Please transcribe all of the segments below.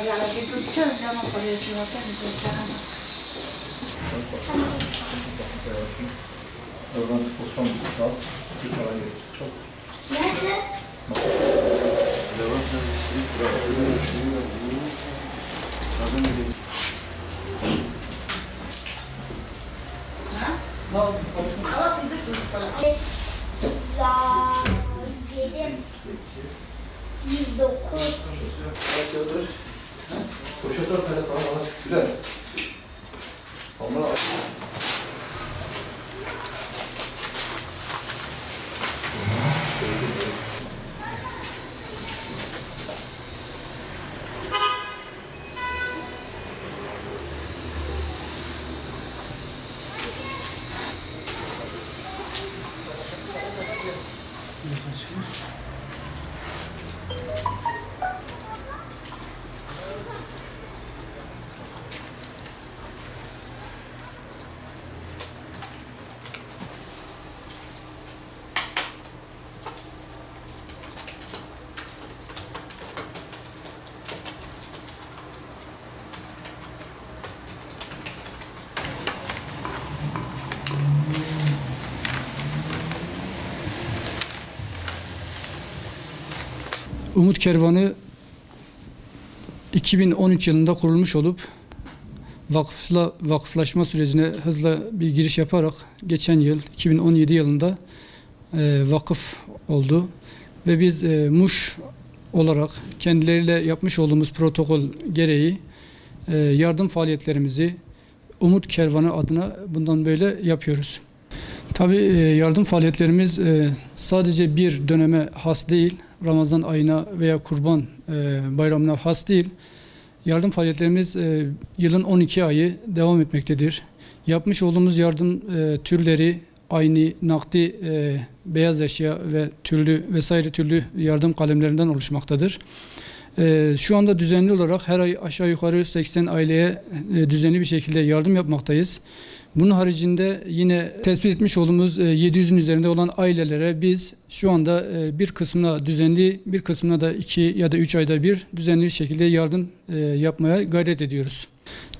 regalo che tu c'è, andiamo con il suo tempo, sarà. Oradan Osman Kutlat, bir para gerekti. Çok. Nerede? Ama bizi tutmalı. 107, 109. Poşetler sana bana güzel. Onlar Umut Kervanı 2013 yılında kurulmuş olup vakıflaşma sürecine hızla bir giriş yaparak geçen yıl 2017 yılında vakıf oldu ve biz Muş olarak kendileriyle yapmış olduğumuz protokol gereği yardım faaliyetlerimizi Umut Kervanı adına bundan böyle yapıyoruz. Tabii yardım faaliyetlerimiz sadece bir döneme has değil, Ramazan ayına veya Kurban Bayramı'na has değil. Yardım faaliyetlerimiz yılın 12 ayı devam etmektedir. Yapmış olduğumuz yardım türleri aynı, nakdi, beyaz eşya ve türlü vesaire türlü yardım kalemlerinden oluşmaktadır. Şu anda düzenli olarak her ay aşağı yukarı 80 aileye düzenli bir şekilde yardım yapmaktayız. Bunun haricinde yine tespit etmiş olduğumuz 700'ün üzerinde olan ailelere biz şu anda bir kısmına düzenli, bir kısmına da 2 ya da 3 ayda bir düzenli bir şekilde yardım yapmaya gayret ediyoruz.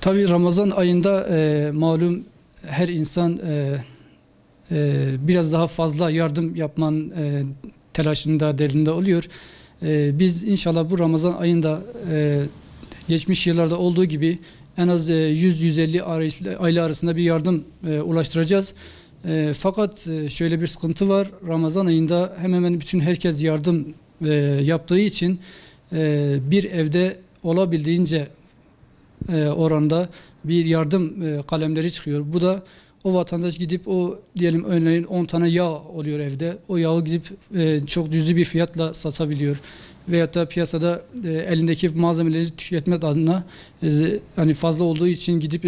Tabii Ramazan ayında malum her insan biraz daha fazla yardım yapmanın telaşında, derinde oluyor. Biz inşallah bu Ramazan ayında geçmiş yıllarda olduğu gibi en az 100-150 aile arasında bir yardım ulaştıracağız. Fakat şöyle bir sıkıntı var. Ramazan ayında hemen hemen bütün herkes yardım yaptığı için bir evde olabildiğince oranda bir yardım kalemleri çıkıyor. Bu da o vatandaş gidip o diyelim örneğin 10 tane yağ oluyor evde. O yağı gidip çok cüzi bir fiyatla satabiliyor. Veyahut da piyasada elindeki malzemeleri tüketmek adına hani fazla olduğu için gidip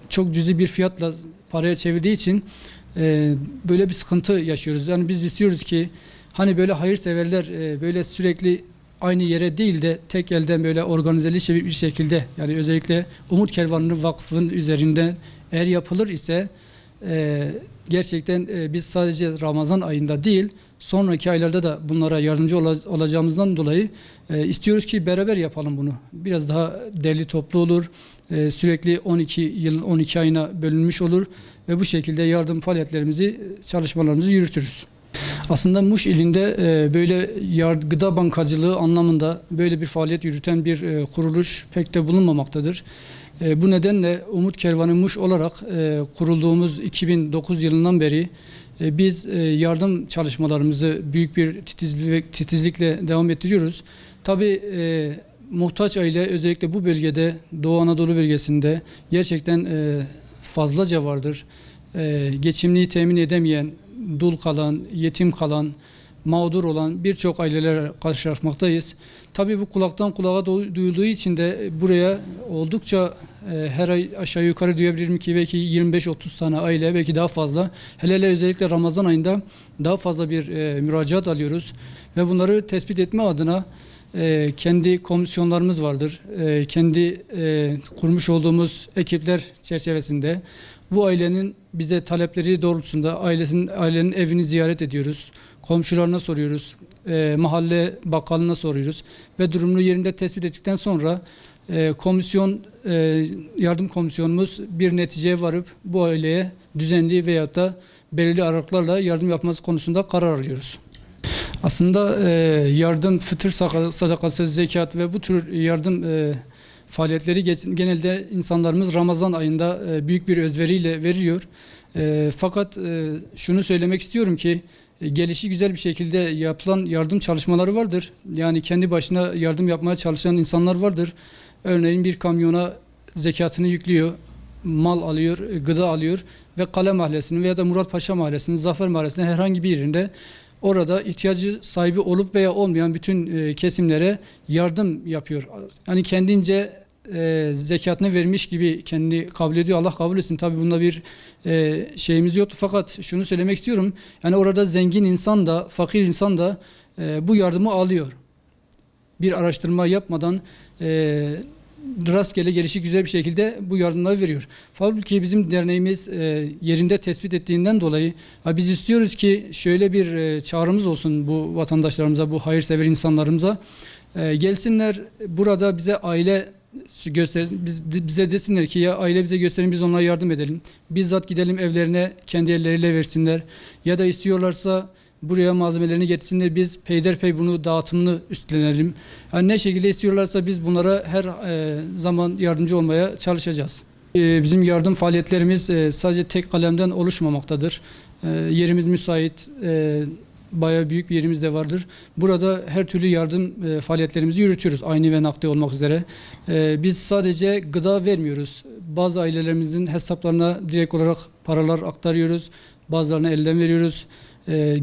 çok cüzi bir fiyatla paraya çevirdiği için böyle bir sıkıntı yaşıyoruz. Yani biz istiyoruz ki hani böyle hayırseverler böyle sürekli aynı yere değil de tek elden böyle organizeli bir şekilde, yani özellikle Umut Kervanı Vakfı'nın üzerinden eğer yapılır ise gerçekten biz sadece Ramazan ayında değil sonraki aylarda da bunlara yardımcı olacağımızdan dolayı istiyoruz ki beraber yapalım bunu. Biraz daha derli toplu olur. Sürekli 12 yılın 12 ayına bölünmüş olur ve bu şekilde yardım faaliyetlerimizi, çalışmalarımızı yürütürüz. Aslında Muş ilinde böyle gıda bankacılığı anlamında böyle bir faaliyet yürüten bir kuruluş pek de bulunmamaktadır. Bu nedenle Umut Kervanı Muş olarak kurulduğumuz 2009 yılından beri biz yardım çalışmalarımızı büyük bir titizlikle devam ettiriyoruz. Tabii muhtaç aile özellikle bu bölgede, Doğu Anadolu bölgesinde gerçekten fazlaca vardır. Geçimliği temin edemeyen, dul kalan, yetim kalan, mağdur olan birçok ailelerle karşılaşmaktayız. Tabii bu kulaktan kulağa duyulduğu için de buraya oldukça her ay aşağı yukarı duyabilirim ki belki 25-30 tane aile, belki daha fazla. Hele özellikle Ramazan ayında daha fazla bir müracaat alıyoruz ve bunları tespit etme adına kendi komisyonlarımız vardır. Kendi kurmuş olduğumuz ekipler çerçevesinde bu ailenin bize talepleri doğrultusunda ailenin evini ziyaret ediyoruz. Komşularına soruyoruz. mahalle bakkalına soruyoruz ve durumunu yerinde tespit ettikten sonra yardım komisyonumuz bir neticeye varıp bu aileye düzenli veyahut da belirli aralıklarla yardım yapması konusunda karar alıyoruz. Aslında yardım, fıtır sadakası, zekat ve bu tür yardım faaliyetleri genelde insanlarımız Ramazan ayında büyük bir özveriyle veriyor. Fakat şunu söylemek istiyorum ki gelişi güzel bir şekilde yapılan yardım çalışmaları vardır. Yani kendi başına yardım yapmaya çalışan insanlar vardır. Örneğin bir kamyona zekatını yüklüyor, mal alıyor, gıda alıyor ve Kale Mahallesi'nin veya da Muratpaşa Mahallesi'nin, Zafer Mahallesi'nin herhangi bir yerinde orada ihtiyacı sahibi olup veya olmayan bütün kesimlere yardım yapıyor. Yani kendince zekatını vermiş gibi kendini kabul ediyor. Allah kabul etsin. Tabii bunda bir şeyimiz yoktu. Fakat şunu söylemek istiyorum. Yani orada zengin insan da, fakir insan da bu yardımı alıyor. Bir araştırma yapmadan rastgele gelişi güzel bir şekilde bu yardımları veriyor. Halbuki bizim derneğimiz yerinde tespit ettiğinden dolayı biz istiyoruz ki şöyle bir çağrımız olsun bu vatandaşlarımıza, bu hayırsever insanlarımıza. Gelsinler burada bize aile bize desinler ki ya aile bize gösterin, biz onlara yardım edelim. Bizzat gidelim evlerine, kendi elleriyle versinler. Ya da istiyorlarsa buraya malzemelerini getirsinler, biz peyderpey bunu dağıtımını üstlenelim. Yani ne şekilde istiyorlarsa biz bunlara her zaman yardımcı olmaya çalışacağız. Bizim yardım faaliyetlerimiz sadece tek kalemden oluşmamaktadır. Yerimiz müsait, bayağı büyük bir yerimiz de vardır. Burada her türlü yardım faaliyetlerimizi yürütüyoruz, ayni ve nakdi olmak üzere. Biz sadece gıda vermiyoruz. Bazı ailelerimizin hesaplarına direkt olarak paralar aktarıyoruz. Bazılarına elden veriyoruz.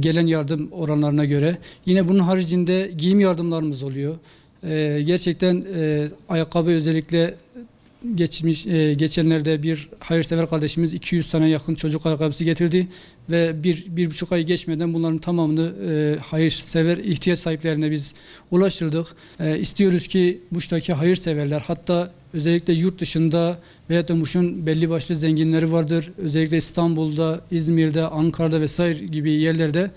Gelen yardım oranlarına göre. Yine bunun haricinde giyim yardımlarımız oluyor. Gerçekten ayakkabı özellikle geçenlerde bir hayırsever kardeşimiz 200 tane yakın çocuk ayakkabısı getirdi ve bir buçuk ay geçmeden bunların tamamını hayırsever ihtiyaç sahiplerine biz ulaştırdık. İstiyoruz ki Muş'taki hayırseverler, hatta özellikle yurt dışında veya da Muş'un belli başlı zenginleri vardır. Özellikle İstanbul'da, İzmir'de, Ankara'da vesaire gibi yerlerde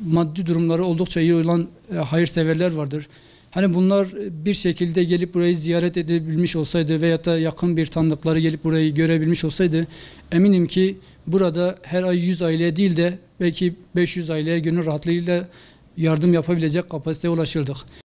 maddi durumları oldukça iyi olan hayırseverler vardır. Hani bunlar bir şekilde gelip burayı ziyaret edebilmiş olsaydı veyahut da yakın bir tanıdıkları gelip burayı görebilmiş olsaydı, eminim ki burada her ay 100 aileye değil de belki 500 aileye gönül rahatlığıyla yardım yapabilecek kapasiteye ulaşırdık.